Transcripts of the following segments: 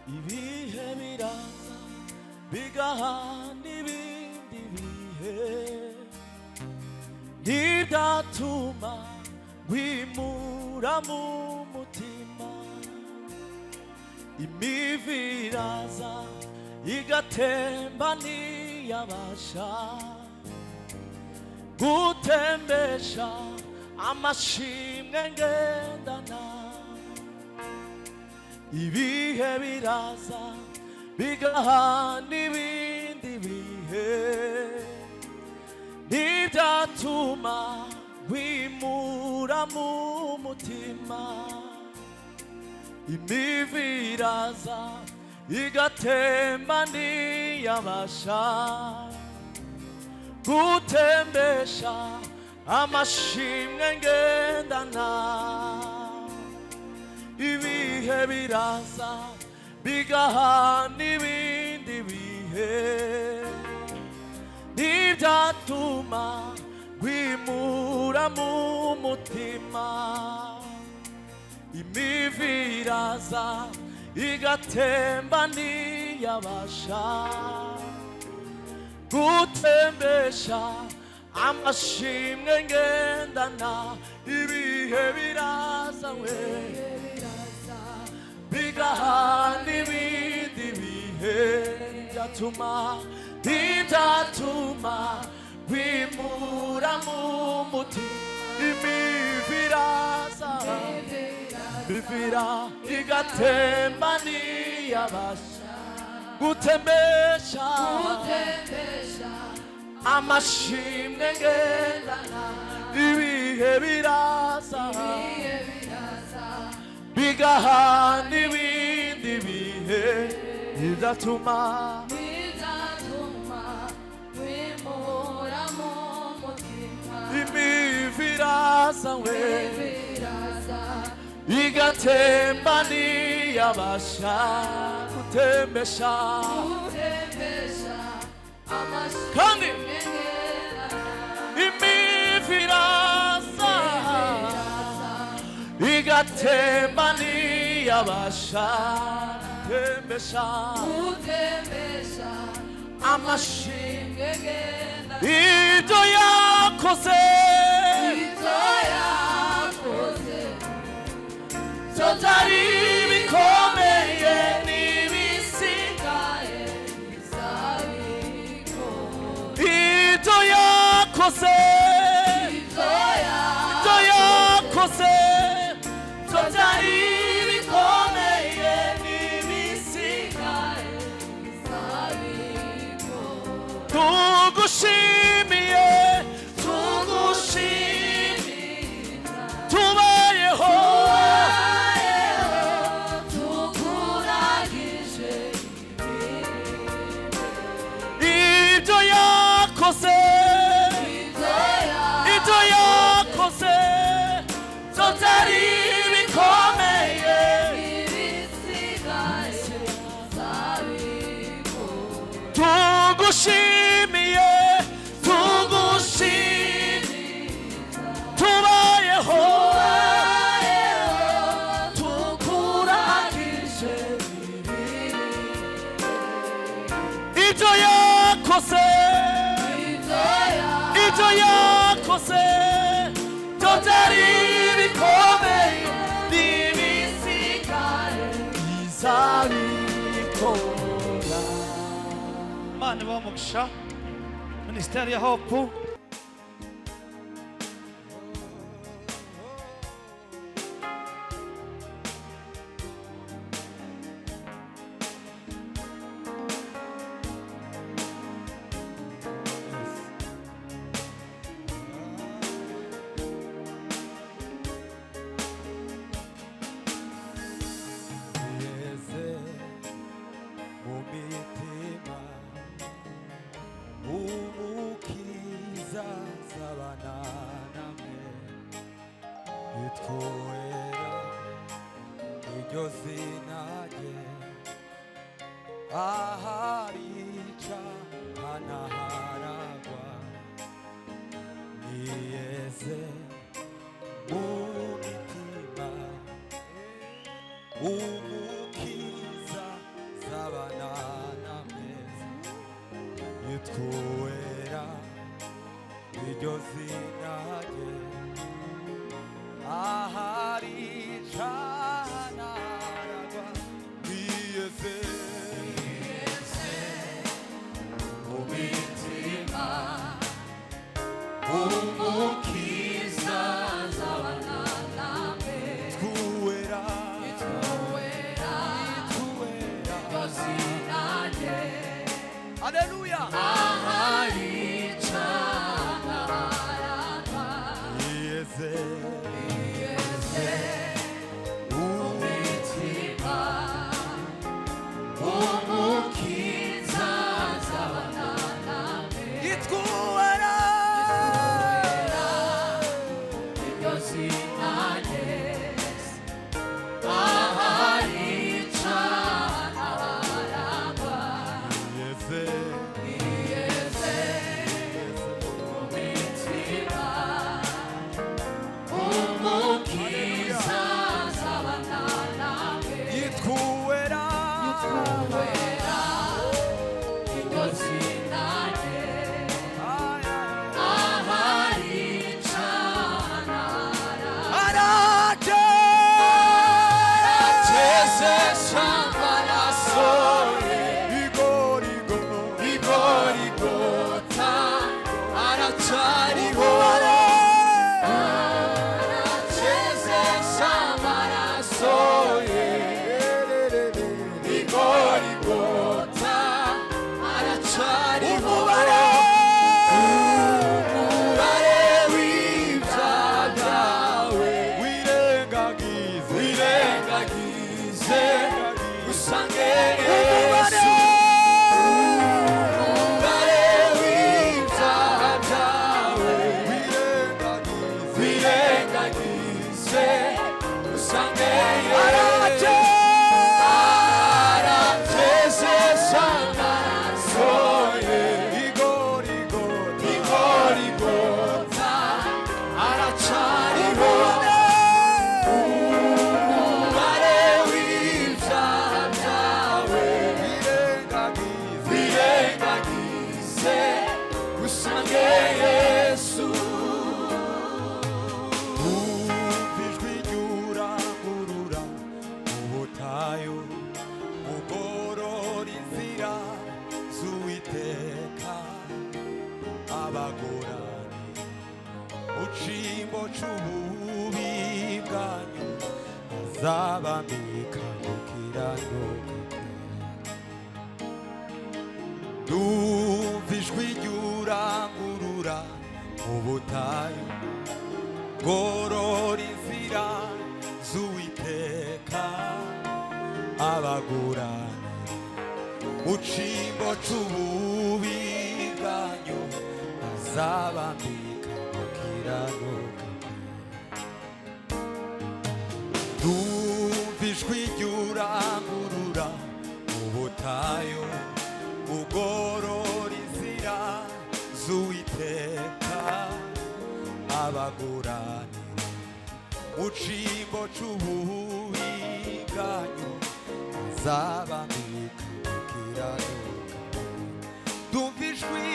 ibihe biraza bigahana ibindi bihe ntibyatuma wimura mu mutima. Imivi iraza igatemba ntiyabasha gutembesha amashimwe ngendana. Ibihe biraza bigahana ibindi bihe ntibyatuma wimura mu mutima. Imivi iraza igatemba ntiyabasha gutembesha amashimwe ngendana. Ibihe biraza bigahana ibindi bihe ntibyatuma wimura mu mutima. Imivi iraza igatemba ntiyabasha gutembesha amashimwe ngendana. Ibihe biraza bigahana ibindi bihe ntibyatuma wimura mu mutima. Imivi iraza igatemba ntiyabasha gutembesha amashimwe ngendana. Ibihe biraza bigahana ibindi bihe ntibyatuma wimura mu mutima. Imivi iraza igatemba ntiyabasha gutembesha kandi imivi iraza igatemba ntiyabasha gutembesha amashimwe ngendana. Ibyo yakoze byari bikomeye n'ibisigaye bizabikora. Ibyo yakoze byari bikomeye n'ibisigaye bizabikora. Tugushimiye tubayeho ibyo yakoze byari bikomeye tugushimiye tubayeho tukuragije ibyo yakoze byari bikomeye n'ibisigaye bizabikora. Imana ibahe umugisha. Minisiteri ya Hope mu mitima iryo zina rye aharica hanaharagwa niyeze mu mitima umukiza z'abananameza yitwuwera iryo zina rye aharica hanaharagwa niyeze mu mitima umukiza z'abananame twuwera twuwera iryo zina rye Haleluya aharica hanaharagwa niyeze umutima umukiza z'abananame yitwuwera iryo zina rye aharica hanaharagwa niyeze umutima umukiza z'abananame yitwuwera twuwera iryo zina rye aharica hanaharagwa araje Chezesha amaraso ye igorigo igorigota aracariho Chezesha amaraso ye igorigota aracariho umubare w'ibyaha byawe wirengagize wirengagize usange Yesu umubare w'ibyaha byawe wirengagize usange Yesu aracezesha amaraso ye igorigota aracariho umubare w'ibyaha byawe wirengagize usange Yesu ijwi ry'urangurura mu butayu ugorora inzira z'Uwiteka abagorani mu cimbo c'ububi bwanyu azabambika gukiranuka ndumva ijwi ry'urangurura mu butayu gorora inzira z'Uwiteka abagurane mu cimbo c'ububi bwanyu azabambika gukiranuka ndumva ijwi ry'urangurura mu butayu ugorora inzira z'Uwiteka abagurane mu cimbo c'ububi bwanyu azabambika gukiranuka ndumva ijwi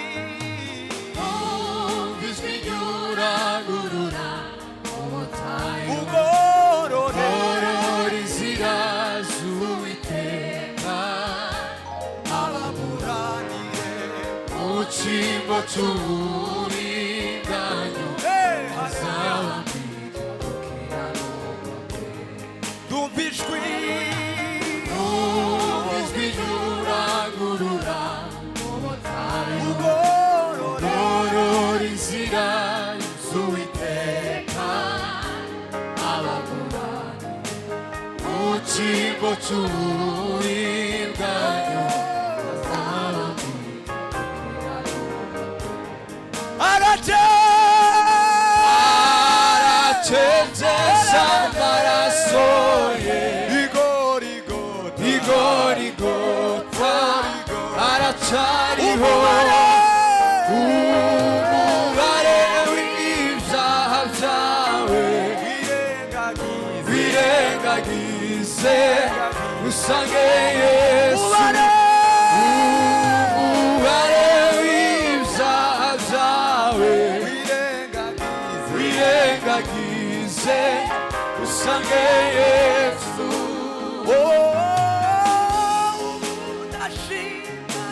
ry'urangurura mu butayu ugorora inzira z'Uwiteka ababuranire mu cimbo c'ububi bwanyu azabambika gukiranuka ndumva ijwi ry'urangurura mu butayu ugorora inzira z'Uwiteka abagurane mu cimbo c'ububi bwanyu azabambika gukiranuka araje aracezesha amaraso ye igorigota uracyariho umubare w'ibyaha byawe wirengagize usange Yesu umubare w'ibyaha byawe wirengagize usange Yesu. udashima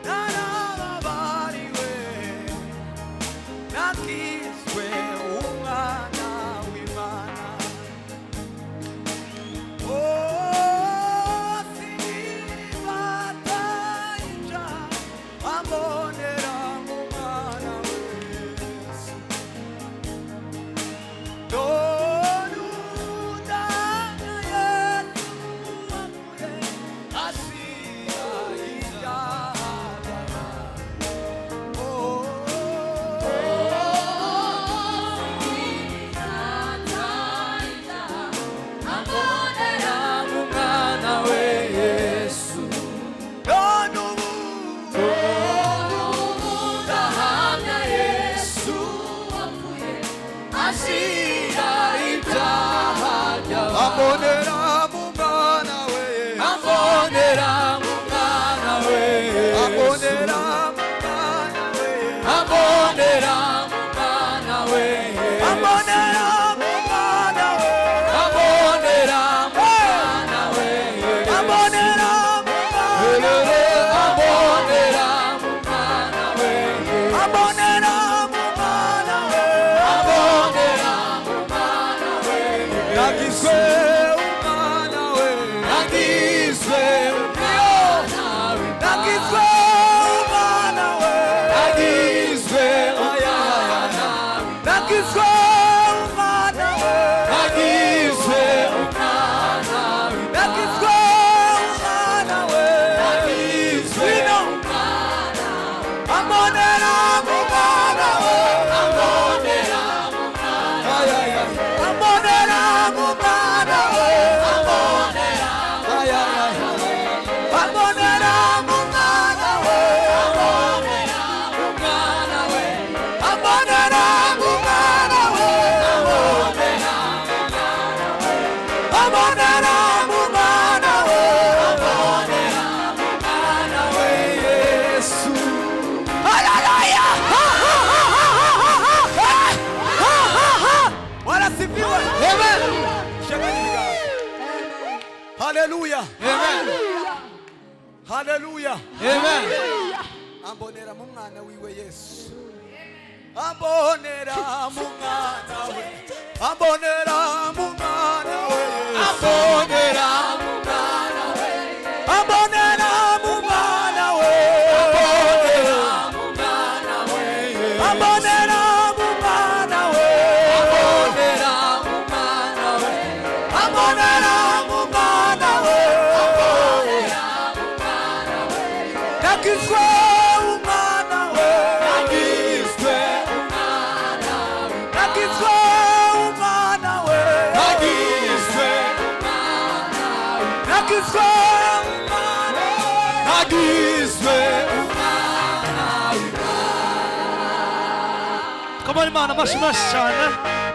narababariwe nakizwe umwana w'Imana. sinibata ibyaha ambonera mu mwana w'Yesu. ambonera mu mwana we ambonera mu mwana we ambonera mu mwana we ambonera mu mwana we ambonera mu mwana we ambonera mu mwana we ambonera mu mwana we ambonera mu mwana we ambonera mu mwana we ambonera mu mwana we nagizwe Hallelujah. Amen. Hallelujah. Amen. ambonera mu mwana wiwe Yesu ambonera mu mwana we ambonera mu mwana we ambonera mu mwana we ambonera mu mwana we ambonera mu mwana we ambonera mu mwana we ambonera mu mwana we ambonera mu mwana we nakizwe umwana we nakizwe umwana we nakizwe umwana we nakizwe umwana we nakizwe umwana we nakizwe umwana we. Come on, Imana, amashyi menshi cyane.